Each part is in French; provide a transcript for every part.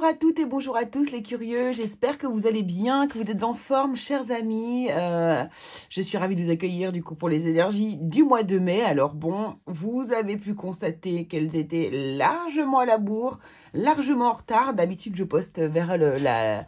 Bonjour à toutes et bonjour à tous les curieux, j'espère que vous allez bien, que vous êtes en forme, chers amis. Je suis ravie de vous accueillir du coup pour les énergies du mois de mai. Alors bon, vous avez pu constater qu'elles étaient largement à la bourre, largement en retard. D'habitude, je poste vers le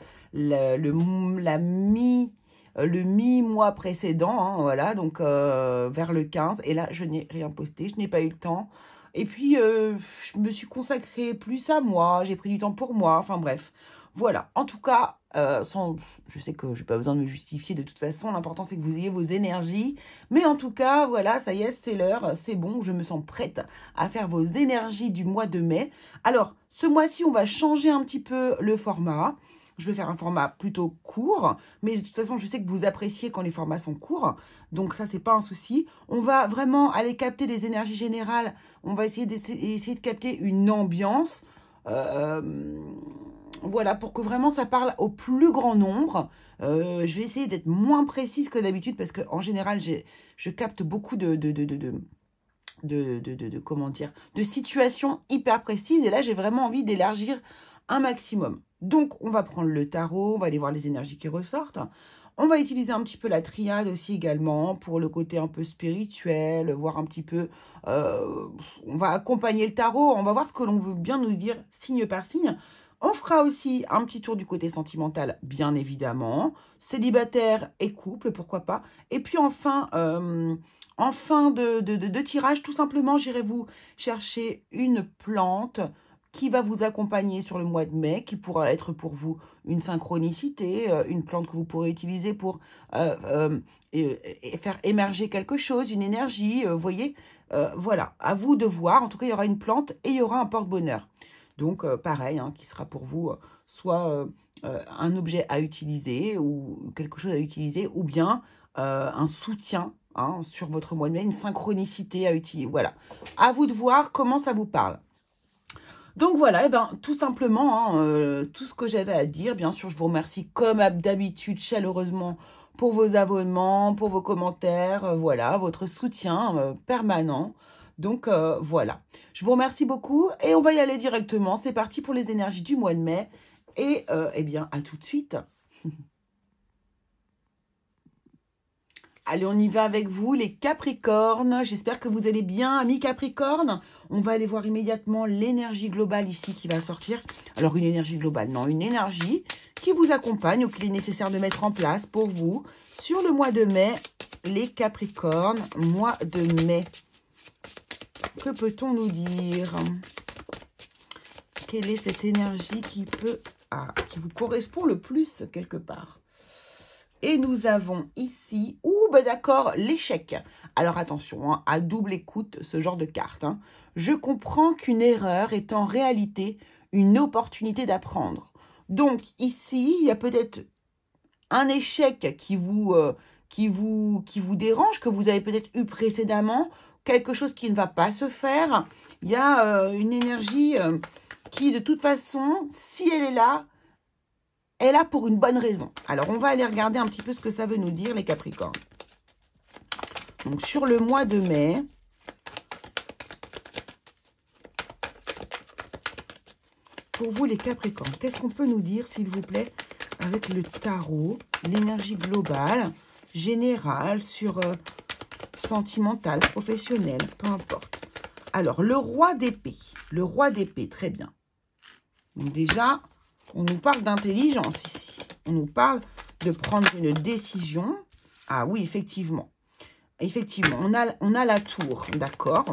mi-mois précédent, hein, voilà, donc vers le 15. Et là, je n'ai rien posté, je n'ai pas eu le temps. Et puis, je me suis consacrée plus à moi, j'ai pris du temps pour moi, enfin bref. Voilà, en tout cas, je sais que je n'ai pas besoin de me justifier de toute façon, l'important c'est que vous ayez vos énergies. Mais en tout cas, voilà, ça y est, c'est l'heure, c'est bon, je me sens prête à faire vos énergies du mois de mai. Alors, ce mois-ci, on va changer un petit peu le format. Je vais faire un format plutôt court, mais de toute façon, je sais que vous appréciez quand les formats sont courts, donc ça, c'est pas un souci. On va vraiment aller capter les énergies générales, on va essayer de capter une ambiance, voilà, pour que vraiment ça parle au plus grand nombre. Je vais essayer d'être moins précise que d'habitude, parce qu'en général, je capte beaucoup comment dire, de situations hyper précises, et là, j'ai vraiment envie d'élargir un maximum. Donc, on va prendre le tarot, on va aller voir les énergies qui ressortent. On va utiliser un petit peu la triade aussi également pour le côté un peu spirituel, voir un petit peu... on va accompagner le tarot, on va voir ce que l'on veut bien nous dire signe par signe. On fera aussi un petit tour du côté sentimental, bien évidemment. Célibataire et couple, pourquoi pas. Et puis enfin... en fin de tirage, tout simplement, j'irai vous chercher une plante qui va vous accompagner sur le mois de mai, qui pourra être pour vous une synchronicité, une plante que vous pourrez utiliser pour faire émerger quelque chose, une énergie, vous voyez. Voilà, à vous de voir. En tout cas, il y aura une plante et il y aura un porte-bonheur. Donc, pareil, hein, qui sera pour vous soit un objet à utiliser ou quelque chose à utiliser, ou bien un soutien, hein, sur votre mois de mai, une synchronicité à utiliser. Voilà, à vous de voir comment ça vous parle. Donc voilà, et ben, tout simplement, hein, tout ce que j'avais à dire. Bien sûr, je vous remercie comme d'habitude chaleureusement pour vos abonnements, pour vos commentaires, voilà, votre soutien permanent. Donc voilà, je vous remercie beaucoup et on va y aller directement. C'est parti pour les énergies du mois de mai et eh bien, à tout de suite. Allez, on y va avec vous, les Capricornes. J'espère que vous allez bien, amis Capricornes. On va aller voir immédiatement l'énergie globale ici qui va sortir. Alors, une énergie globale, non, une énergie qui vous accompagne ou qu'il est nécessaire de mettre en place pour vous sur le mois de mai. Les Capricornes, mois de mai. Que peut-on nous dire? Quelle est cette énergie qui vous correspond le plus quelque part? Et nous avons ici, d'accord, l'échec. Alors attention, hein, à double écoute, ce genre de carte. Hein. Je comprends qu'une erreur est en réalité une opportunité d'apprendre. Donc ici, il y a peut-être un échec qui vous dérange, que vous avez peut-être eu précédemment, quelque chose qui ne va pas se faire. Il y a une énergie qui, de toute façon, si elle est là pour une bonne raison. Alors, on va aller regarder un petit peu ce que ça veut nous dire, les Capricornes. Donc, sur le mois de mai, pour vous, les Capricornes, qu'est-ce qu'on peut nous dire, s'il vous plaît, avec le tarot, l'énergie globale, générale, sur sentimental, professionnel, peu importe. Alors, le roi d'épée. Le roi d'épée, très bien. Donc, déjà... on nous parle d'intelligence ici. On nous parle de prendre une décision. Ah oui, effectivement. Effectivement, on a la tour, d'accord.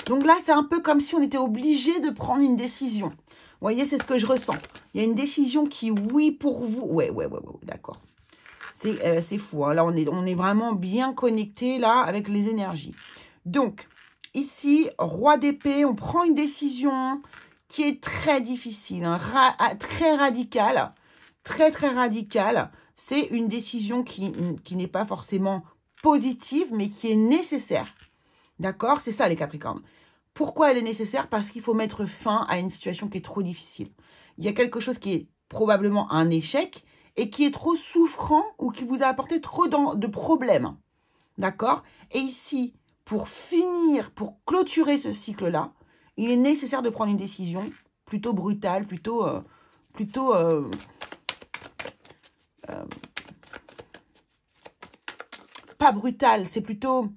Donc là, c'est un peu comme si on était obligé de prendre une décision. Vous voyez, c'est ce que je ressens. Il y a une décision qui, oui, pour vous. Ouais, d'accord. C'est fou. Hein. Là, on est vraiment bien connecté là avec les énergies. Donc... ici, roi d'épée, on prend une décision qui est très difficile, hein, très radicale, très radicale. C'est une décision qui n'est pas forcément positive, mais qui est nécessaire. D'accord? C'est ça, les Capricornes. Pourquoi elle est nécessaire? Parce qu'il faut mettre fin à une situation qui est trop difficile. Il y a quelque chose qui est probablement un échec et qui est trop souffrant ou qui vous a apporté trop de problèmes. D'accord? Et ici... pour finir, pour clôturer ce cycle-là, il est nécessaire de prendre une décision plutôt brutale, pas brutale, c'est plutôt...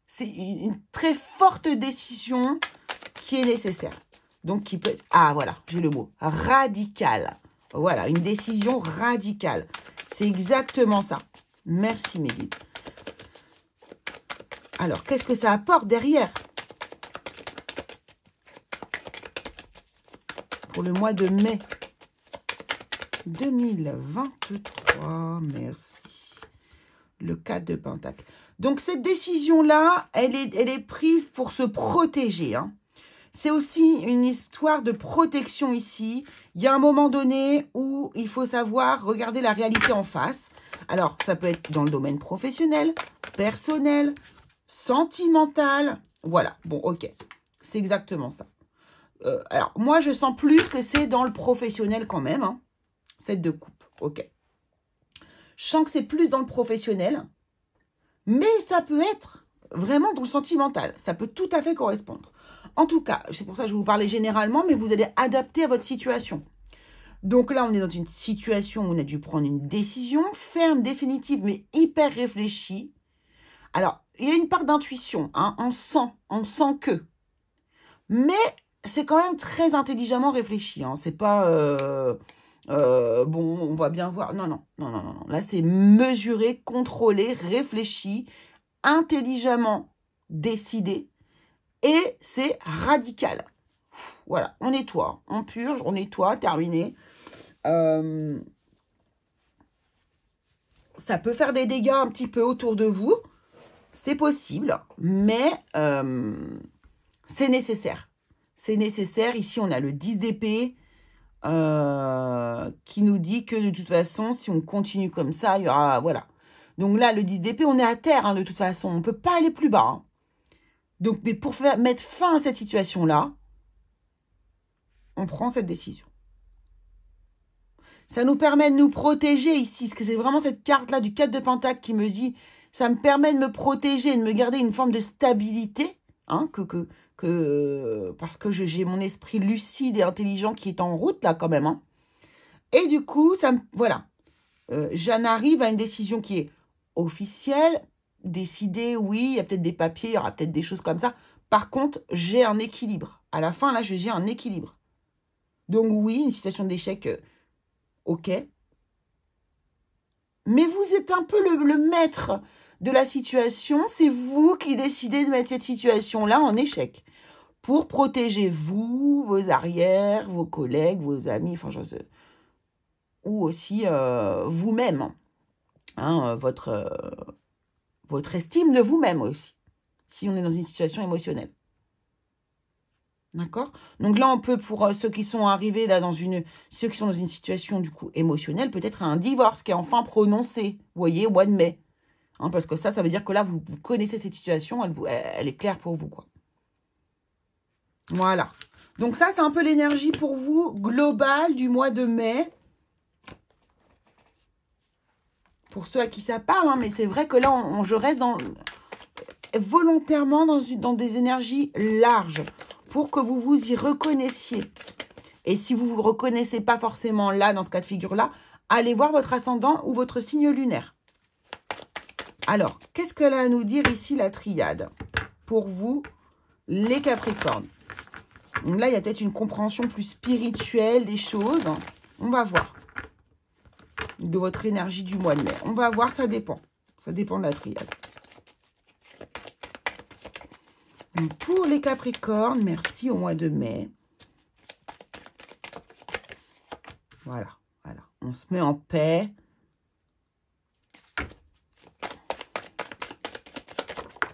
C'est une très forte décision qui est nécessaire. Donc, qui peut être... Ah, voilà, j'ai le mot. Radical. Voilà, une décision radicale. C'est exactement ça. Merci, mes guides. Alors, qu'est-ce que ça apporte derrière? Pour le mois de mai 2023. Merci. Le 4 de Pentacle. Donc, cette décision-là, elle est prise pour se protéger. Hein. C'est aussi une histoire de protection ici. Il y a un moment donné où il faut savoir regarder la réalité en face. Alors, ça peut être dans le domaine professionnel, personnel, sentimental. Voilà, bon, ok. C'est exactement ça. Alors, moi, je sens plus que c'est dans le professionnel quand même. Hein. 7 de coupe, ok. Je sens que c'est plus dans le professionnel. Mais ça peut être vraiment dans le sentimental. Ça peut tout à fait correspondre. En tout cas, c'est pour ça que je vais vous parler généralement, mais vous allez adapter à votre situation. Donc là, on est dans une situation où on a dû prendre une décision ferme, définitive, mais hyper réfléchie. Alors, il y a une part d'intuition. Hein, on sent que. Mais c'est quand même très intelligemment réfléchi. Hein, c'est pas... bon, on va bien voir. Non. Là, c'est mesuré, contrôlé, réfléchi, intelligemment décidé et c'est radical. Voilà, on nettoie, on purge, on nettoie, terminé. Ça peut faire des dégâts un petit peu autour de vous. C'est possible, mais c'est nécessaire. C'est nécessaire. Ici, on a le 10 d'épée. Qui nous dit que de toute façon, si on continue comme ça, il y aura... Voilà. Donc là, le 10 d'épée, on est à terre, hein, de toute façon. On ne peut pas aller plus bas. Hein. Donc, mais pour mettre fin à cette situation-là, on prend cette décision. Ça nous permet de nous protéger ici, parce que c'est vraiment cette carte-là du 4 de Pentacle qui me dit, ça me permet de me protéger, de me garder une forme de stabilité, hein, parce que j'ai mon esprit lucide et intelligent qui est en route, là, quand même. Hein. Et du coup, voilà. J'en arrive à une décision qui est officielle, décidée, oui, il y a peut-être des papiers, il y aura peut-être des choses comme ça. Par contre, j'ai un équilibre. À la fin, là, j'ai un équilibre. Donc oui, une situation d'échec, ok. Mais vous êtes un peu le maître de la situation. C'est vous qui décidez de mettre cette situation-là en échec. Pour protéger vous, vos arrières, vos collègues, vos amis, enfin, je sais. Ou aussi vous-même. Hein, votre estime de vous-même aussi. Si on est dans une situation émotionnelle. D'accord? Donc là, on peut, pour ceux qui sont arrivés là ceux qui sont dans une situation du coup émotionnelle, peut-être un divorce qui est enfin prononcé. Vous voyez, au mois de mai. Hein, parce que ça veut dire que là, vous connaissez cette situation, elle est claire pour vous, quoi. Voilà. Donc ça, c'est un peu l'énergie pour vous globale du mois de mai. Pour ceux à qui ça parle, hein, mais c'est vrai que là, je reste volontairement dans des énergies larges pour que vous vous y reconnaissiez. Et si vous ne vous reconnaissez pas forcément là, dans ce cas de figure-là, allez voir votre ascendant ou votre signe lunaire. Alors, qu'est-ce qu'elle a à nous dire ici, la triade? Pour vous, les Capricornes. Donc là, il y a peut-être une compréhension plus spirituelle des choses. On va voir. De votre énergie du mois de mai. On va voir, ça dépend. Ça dépend de la triade. Donc, pour les Capricornes, merci au mois de mai. Voilà. On se met en paix.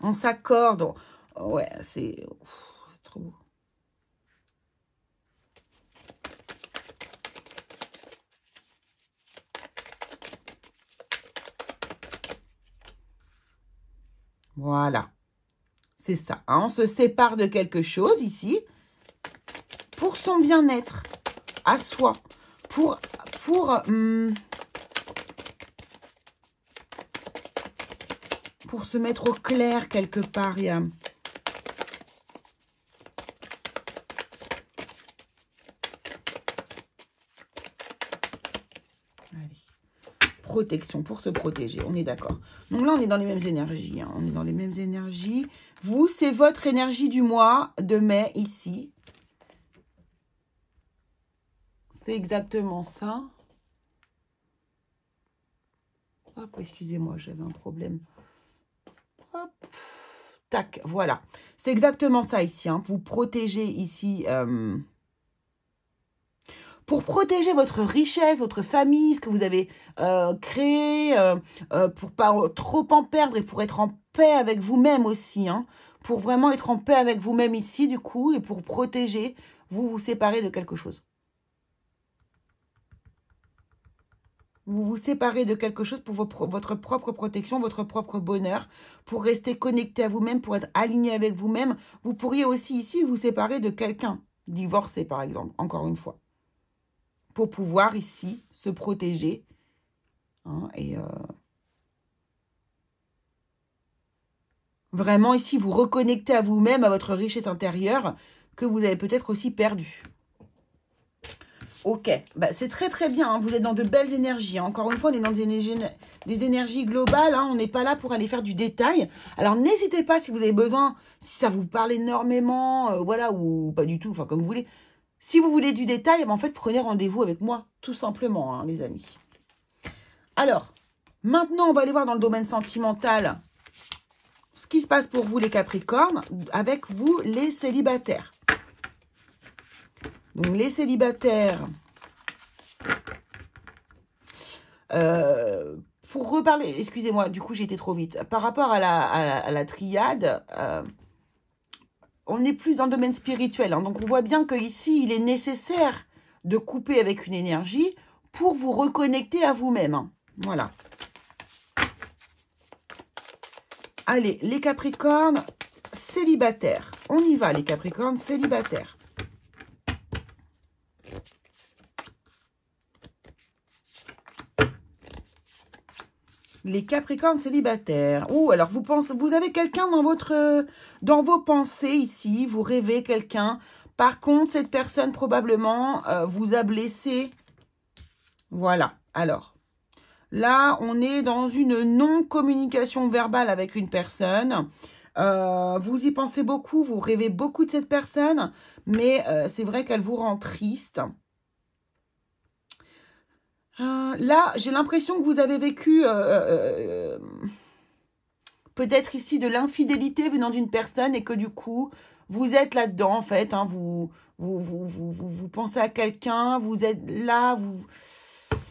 On s'accorde. Ouais, c'est trop beau. Voilà. C'est ça. Hein, on se sépare de quelque chose ici pour son bien-être à soi. pour se mettre au clair quelque part. Il y a... Protection, pour se protéger, on est d'accord. Donc là, on est dans les mêmes énergies. Hein. On est dans les mêmes énergies. Vous, c'est votre énergie du mois de mai, ici. C'est exactement ça. Hop, excusez-moi, j'avais un problème. Hop, tac, voilà. C'est exactement ça ici. Hein. Vous protégez ici... pour protéger votre richesse, votre famille, ce que vous avez créé, pour pas trop en perdre et pour être en paix avec vous-même aussi. Hein, pour vraiment être en paix avec vous-même ici, du coup, et pour protéger, vous séparez de quelque chose. Vous vous séparez de quelque chose pour votre propre protection, votre propre bonheur, pour rester connecté à vous-même, pour être aligné avec vous-même. Vous pourriez aussi ici vous séparer de quelqu'un, divorcé par exemple, encore une fois. Pour pouvoir ici se protéger. Hein, et vraiment ici vous reconnecter à vous-même, à votre richesse intérieure que vous avez peut-être aussi perdue. Ok, bah, c'est très très bien, hein. Vous êtes dans de belles énergies. Hein. Encore une fois, on est dans des énergies globales. Hein. On n'est pas là pour aller faire du détail. Alors n'hésitez pas si vous avez besoin, si ça vous parle énormément, voilà, ou pas du tout, enfin comme vous voulez. Si vous voulez du détail, en fait, prenez rendez-vous avec moi, tout simplement, hein, les amis. Alors, maintenant, on va aller voir dans le domaine sentimental ce qui se passe pour vous, les Capricornes, avec vous, les célibataires. Donc, les célibataires, pour reparler, excusez-moi, du coup, j'ai été trop vite. Par rapport à la triade... on est plus dans le domaine spirituel. Hein. Donc, on voit bien qu'ici, il est nécessaire de couper avec une énergie pour vous reconnecter à vous-même. Hein. Voilà. Allez, les Capricornes célibataires. On y va, les Capricornes célibataires. Les Capricornes célibataires. Ouh, alors vous avez quelqu'un dans vos pensées ici. Vous rêvez quelqu'un. Par contre, cette personne probablement vous a blessé. Voilà. Alors, là, on est dans une non-communication verbale avec une personne. Vous y pensez beaucoup. Vous rêvez beaucoup de cette personne. Mais c'est vrai qu'elle vous rend triste. Là, j'ai l'impression que vous avez vécu peut-être ici de l'infidélité venant d'une personne et que du coup, vous êtes là-dedans en fait. Hein, vous pensez à quelqu'un, vous êtes là,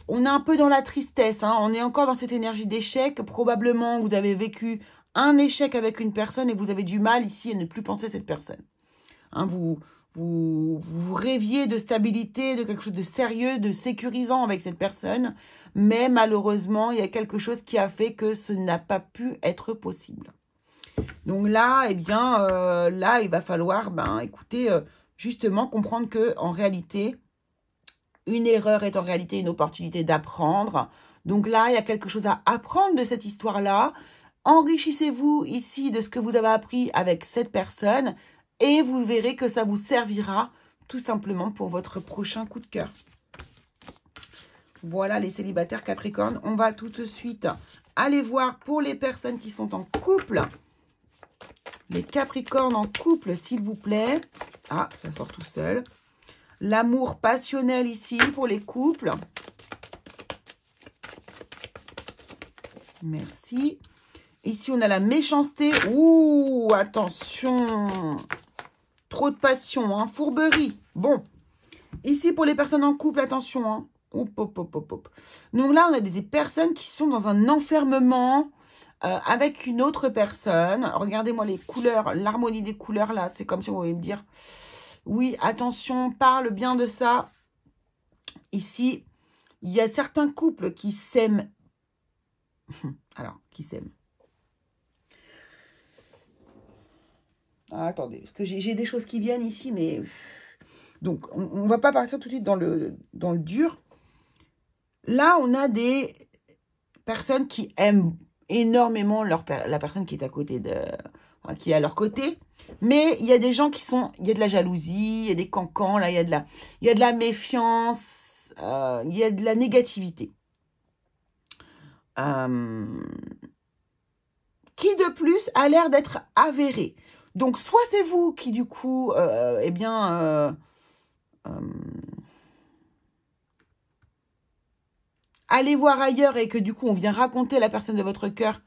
on est un peu dans la tristesse. Hein, on est encore dans cette énergie d'échec. Probablement, vous avez vécu un échec avec une personne et vous avez du mal ici à ne plus penser à cette personne. Hein, vous rêviez de stabilité, de quelque chose de sérieux, de sécurisant avec cette personne. Mais malheureusement, il y a quelque chose qui a fait que ce n'a pas pu être possible. Donc là, eh bien, là, il va falloir, écoutez, justement comprendre que en réalité, une erreur est en réalité une opportunité d'apprendre. Donc là, il y a quelque chose à apprendre de cette histoire-là. Enrichissez-vous ici de ce que vous avez appris avec cette personne. Et vous verrez que ça vous servira tout simplement pour votre prochain coup de cœur. Voilà les célibataires Capricorne. On va tout de suite aller voir pour les personnes qui sont en couple. Les Capricornes en couple, s'il vous plaît. Ah, ça sort tout seul. L'amour passionnel ici pour les couples. Merci. Ici, on a la méchanceté. Ouh, attention. Trop de passion, hein. Fourberie. Bon. Ici, pour les personnes en couple, attention. Hein. Hop, hop, hop, hop, hop. Donc là, on a des personnes qui sont dans un enfermement avec une autre personne. Regardez-moi les couleurs, l'harmonie des couleurs, là. C'est comme si vous voulez me dire, oui, attention, parle bien de ça. Ici, il y a certains couples qui s'aiment. Alors, qui s'aiment. Ah, attendez, parce que j'ai des choses qui viennent ici, mais... Donc, on ne va pas partir tout de suite dans le dur. Là, on a des personnes qui aiment énormément la personne qui est à côté qui est à leur côté. Mais il y a des gens il y a de la jalousie, il y a des cancans, là, il y a de la méfiance, il y a de la négativité. Qui de plus a l'air d'être avéré. Donc, soit c'est vous qui, du coup, allez voir ailleurs et que, du coup, on vient raconter à la personne de votre cœur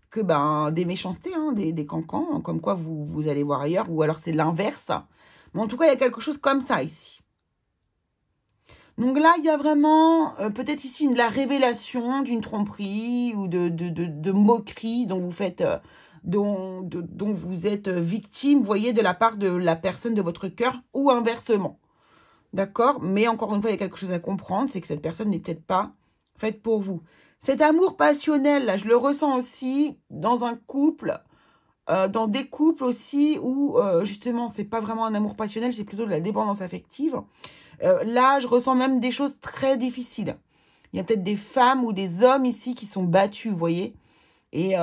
que, des méchancetés, hein, des cancans, comme quoi vous allez voir ailleurs, ou alors c'est l'inverse. Mais en tout cas, il y a quelque chose comme ça ici. Donc là, il y a vraiment, peut-être ici, la révélation d'une tromperie ou de moquerie dont vous faites... dont vous êtes victime, vous voyez, de la part de la personne de votre cœur ou inversement. D'accord? Mais encore une fois, il y a quelque chose à comprendre, c'est que cette personne n'est peut-être pas faite pour vous. Cet amour passionnel, là, je le ressens aussi dans un couple, dans des couples aussi où, justement, c'est pas vraiment un amour passionnel, c'est plutôt de la dépendance affective. Là, je ressens même des choses très difficiles. Il y a peut-être des femmes ou des hommes ici qui sont battus, vous voyez? Et,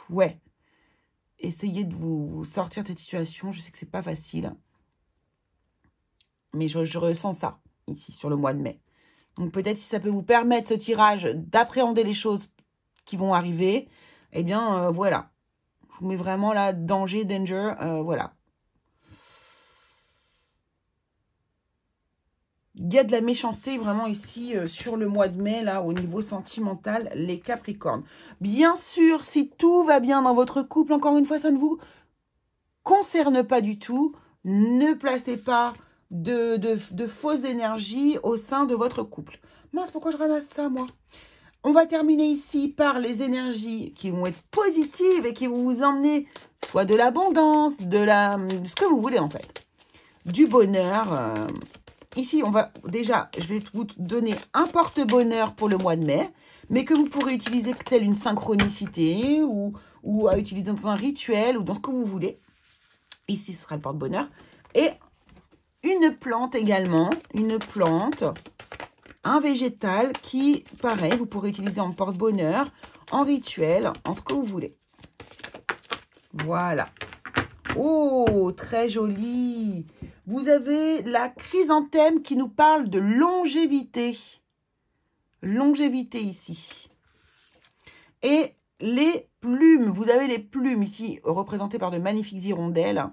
ouais, essayez de vous sortir de cette situation. Je sais que c'est pas facile. Mais je ressens ça, ici, sur le mois de mai. Donc, peut-être si ça peut vous permettre, ce tirage, d'appréhender les choses qui vont arriver, eh bien, voilà. Je vous mets vraiment là, danger, voilà. Il y a de la méchanceté vraiment ici sur le mois de mai, là, au niveau sentimental, les Capricornes. Bien sûr, si tout va bien dans votre couple, encore une fois, ça ne vous concerne pas du tout. Ne placez pas de fausses énergies au sein de votre couple. Mince, pourquoi je ramasse ça, moi? On va terminer ici par les énergies qui vont être positives et qui vont vous emmener soit de l'abondance, de ce que vous voulez, en fait. Du bonheur. Ici, je vais vous donner un porte-bonheur pour le mois de mai, mais que vous pourrez utiliser telle une synchronicité ou à utiliser dans un rituel ou dans ce que vous voulez. Ici, ce sera le porte-bonheur. Et une plante également, un végétal qui, pareil, vous pourrez utiliser en porte-bonheur, en rituel, en ce que vous voulez. Voilà. Oh, très joli. Vous avez la chrysanthème qui nous parle de longévité. Longévité ici. Et les plumes. Vous avez les plumes ici représentées par de magnifiques hirondelles.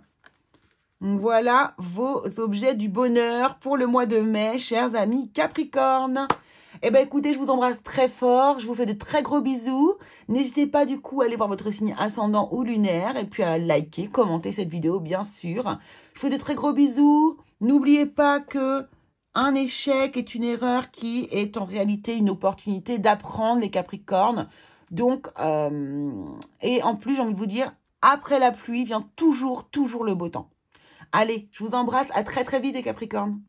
Voilà vos objets du bonheur pour le mois de mai, chers amis Capricorne. Eh bien, écoutez, je vous embrasse très fort. Je vous fais de très gros bisous. N'hésitez pas, du coup, à aller voir votre signe ascendant ou lunaire. Et puis à liker, commenter cette vidéo, bien sûr. Je vous fais de très gros bisous. N'oubliez pas que un échec est une erreur qui est en réalité une opportunité d'apprendre, les Capricornes. Donc, et en plus, j'ai envie de vous dire, après la pluie vient toujours le beau temps. Allez, je vous embrasse. À très, très vite, les Capricornes.